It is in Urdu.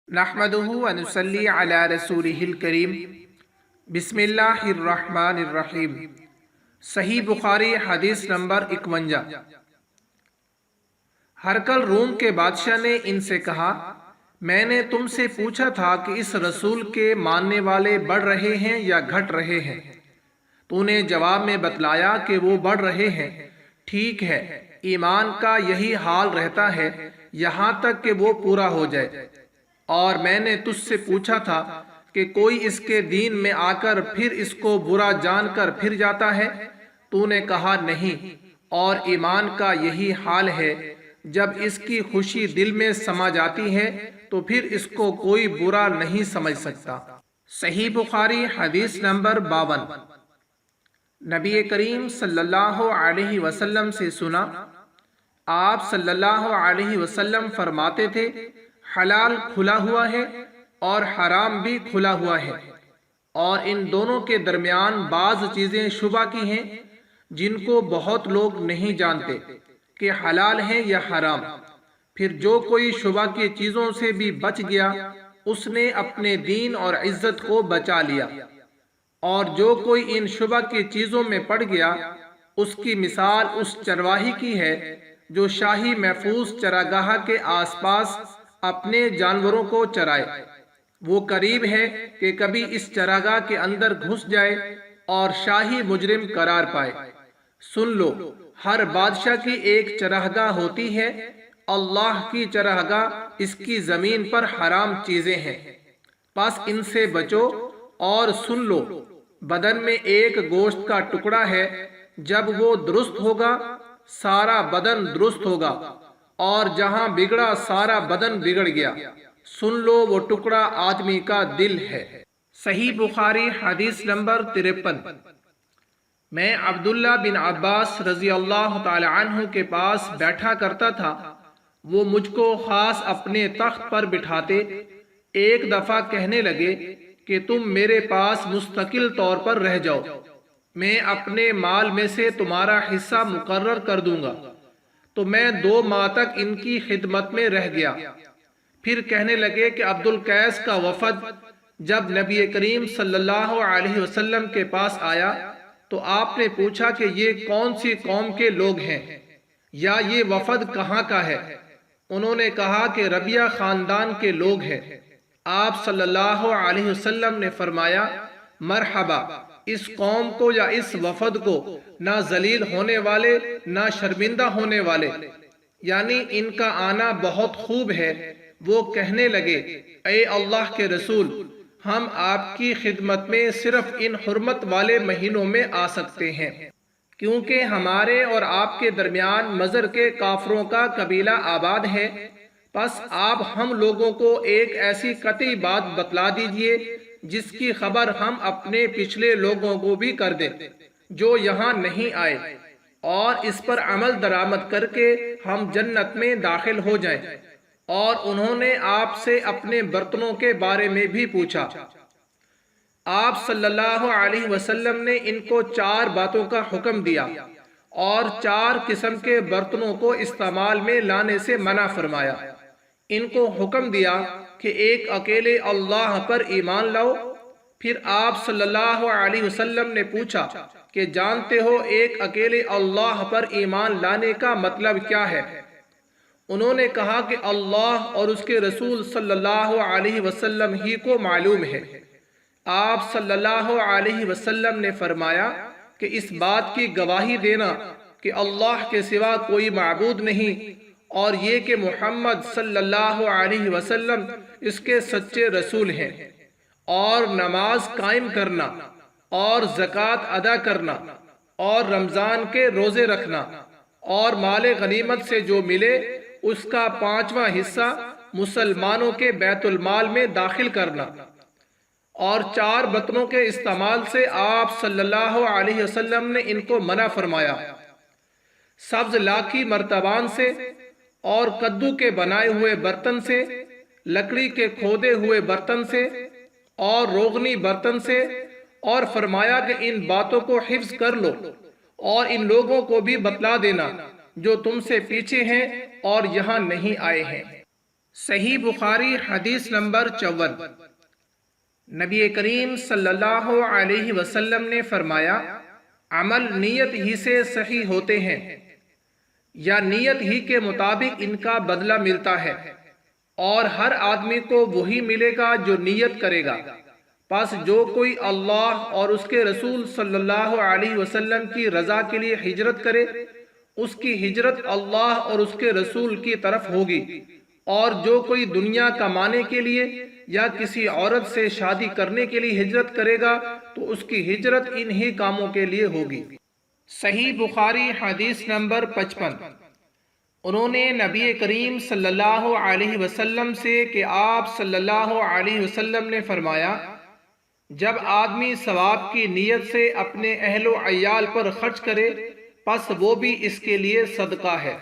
نحمدہ و نصلی علی رسولہ الکریم بسم اللہ الرحمن الرحیم۔ صحیح بخاری حدیث نمبر 51۔ ہرقل روم کے بادشاہ نے ان سے کہا، میں نے تم سے پوچھا تھا کہ اس رسول کے ماننے والے بڑھ رہے ہیں یا گھٹ رہے ہیں؟ تو نے جواب میں بتلایا کہ وہ بڑھ رہے ہیں۔ ٹھیک ہے، ایمان کا یہی حال رہتا ہے یہاں تک کہ وہ پورا ہو جائے۔ اور میں نے تجھ سے پوچھا تھا کہ کوئی اس کے دین میں آ کر پھر اس کو برا جان کر پھر جاتا ہے؟ تو نے کہا نہیں، اور ایمان کا یہی حال ہے، جب اس کی خوشی دل میں سما جاتی ہے تو پھر اس کو کوئی برا نہیں سمجھ سکتا۔ صحیح بخاری حدیث نمبر 52۔ نبی کریم صلی اللہ علیہ وسلم سے سنا، آپ صلی اللہ علیہ وسلم فرماتے تھے، حلال کھلا ہوا ہے اور حرام بھی کھلا ہوا ہے، اور ان دونوں کے درمیان بعض چیزیں شبہ کی ہیں جن کو بہت لوگ نہیں جانتے کہ حلال ہیں یا حرام۔ پھر جو کوئی شبہ کی چیزوں سے بھی بچ گیا اس نے اپنے دین اور عزت کو بچا لیا، اور جو کوئی ان شبہ کی چیزوں میں پڑ گیا اس کی مثال اس چرواہی کی ہے جو شاہی محفوظ چراگاہ کے آس پاس اپنے جانوروں کو چرائے۔ وہ قریب ہے کہ کبھی اس چراگاہ کے اندر گھس جائے اور شاہی مجرم قرار پائے۔ سن لو، ہر بادشاہ کی ایک چراگاہ ہوتی ہے، اللہ کی چراگاہ اس کی زمین پر حرام چیزیں ہیں، پس ان سے بچو۔ اور سن لو، بدن میں ایک گوشت کا ٹکڑا ہے، جب وہ درست ہوگا سارا بدن درست ہوگا، اور جہاں بگڑا سارا بدن بگڑ گیا۔ سن لو، وہ ٹکڑا آدمی کا دل ہے۔ صحیح بخاری حدیث نمبر 53۔ میں عبداللہ بن عباس رضی اللہ تعالی عنہ کے پاس بیٹھا کرتا تھا، وہ مجھ کو خاص اپنے تخت پر بٹھاتے۔ ایک دفعہ کہنے لگے کہ تم میرے پاس مستقل طور پر رہ جاؤ، میں اپنے مال میں سے تمہارا حصہ مقرر کر دوں گا۔ تو میں 2 ماہ تک ان کی خدمت میں رہ گیا۔ پھر کہنے لگے کہ عبد القیس کا وفد جب نبی کریم صلی اللہ علیہ وسلم کے پاس آیا تو آپ نے پوچھا کہ یہ کون سی قوم کے لوگ ہیں، یا یہ وفد کہاں کا ہے؟ انہوں نے کہا کہ ربیہ خاندان کے لوگ ہیں۔ آپ صلی اللہ علیہ وسلم نے فرمایا، مرحبا، اس قوم کو یا اس وفد کو نہ ذلیل ہونے والے نہ شرمندہ ہونے والے، یعنی ان کا آنا بہت خوب ہے۔ وہ کہنے لگے، اے اللہ کے رسول، ہم آپ کی خدمت میں صرف ان حرمت والے مہینوں میں آ سکتے ہیں، کیونکہ ہمارے اور آپ کے درمیان مضر کے کافروں کا قبیلہ آباد ہے۔ پس آپ ہم لوگوں کو ایک ایسی قطعی بات بتلا دیجئے جس کی خبر ہم اپنے پچھلے لوگوں کو بھی کر دیں جو یہاں نہیں آئے، اور اس پر عمل درآمد کر کے ہم جنت میں داخل ہو جائیں۔ اور انہوں نے آپ سے اپنے برتنوں کے بارے میں بھی پوچھا۔ آپ صلی اللہ علیہ وسلم نے ان کو 4 باتوں کا حکم دیا اور 4 قسم کے برتنوں کو استعمال میں لانے سے منع فرمایا۔ ان کو حکم دیا کہ ایک اکیلے اللہ پر ایمان لاؤ۔ پھر آپ صلی اللہ علیہ وسلم نے پوچھا کہ جانتے ہو ایک اکیلے اللہ پر ایمان لانے کا مطلب کیا ہے؟ انہوں نے کہا کہ اللہ اور اس کے رسول صلی اللہ علیہ وسلم ہی کو معلوم ہے۔ آپ صلی اللہ علیہ وسلم نے فرمایا کہ اس بات کی گواہی دینا کہ اللہ کے سوا کوئی معبود نہیں، اور یہ کہ محمد صلی اللہ علیہ وسلم اس کے سچے رسول ہیں، اور نماز قائم کرنا، اور زکوٰۃ ادا کرنا، اور رمضان کے روزے رکھنا، اور مال غنیمت سے جو ملے اس کا 5واں حصہ مسلمانوں کے بیت المال میں داخل کرنا۔ اور 4 برتنوں کے استعمال سے آپ صلی اللہ علیہ وسلم نے ان کو منع فرمایا، سبز لاکھی مرتبان سے، اور کدو کے بنائے ہوئے برتن سے، لکڑی کے کھودے ہوئے برتن سے، اور روغنی برتن سے، اور فرمایا کہ ان باتوں کو حفظ کر لو اور ان لوگوں کو بھی بتلا دینا جو تم سے پیچھے ہیں اور یہاں نہیں آئے ہیں۔ صحیح بخاری حدیث نمبر 54۔ نبی کریم صلی اللہ علیہ وسلم نے فرمایا، عمل نیت ہی سے صحیح ہوتے ہیں یا نیت ہی کے مطابق ان کا بدلہ ملتا ہے، اور ہر آدمی کو وہی ملے گا جو نیت کرے گا۔ پس جو کوئی اللہ اور اس کے رسول صلی اللہ علیہ وسلم کی رضا کے لیے ہجرت کرے، اس کی ہجرت اللہ اور اس کے رسول کی طرف ہوگی، اور جو کوئی دنیا کمانے کے لیے یا کسی عورت سے شادی کرنے کے لیے ہجرت کرے گا تو اس کی ہجرت انہی کاموں کے لیے ہوگی۔ صحیح بخاری حدیث نمبر 55۔ انہوں نے نبی کریم صلی اللہ علیہ وسلم سے کہ آپ صلی اللہ علیہ وسلم نے فرمایا، جب آدمی ثواب کی نیت سے اپنے اہل و عیال پر خرچ کرے، پس وہ بھی اس کے لیے صدقہ ہے۔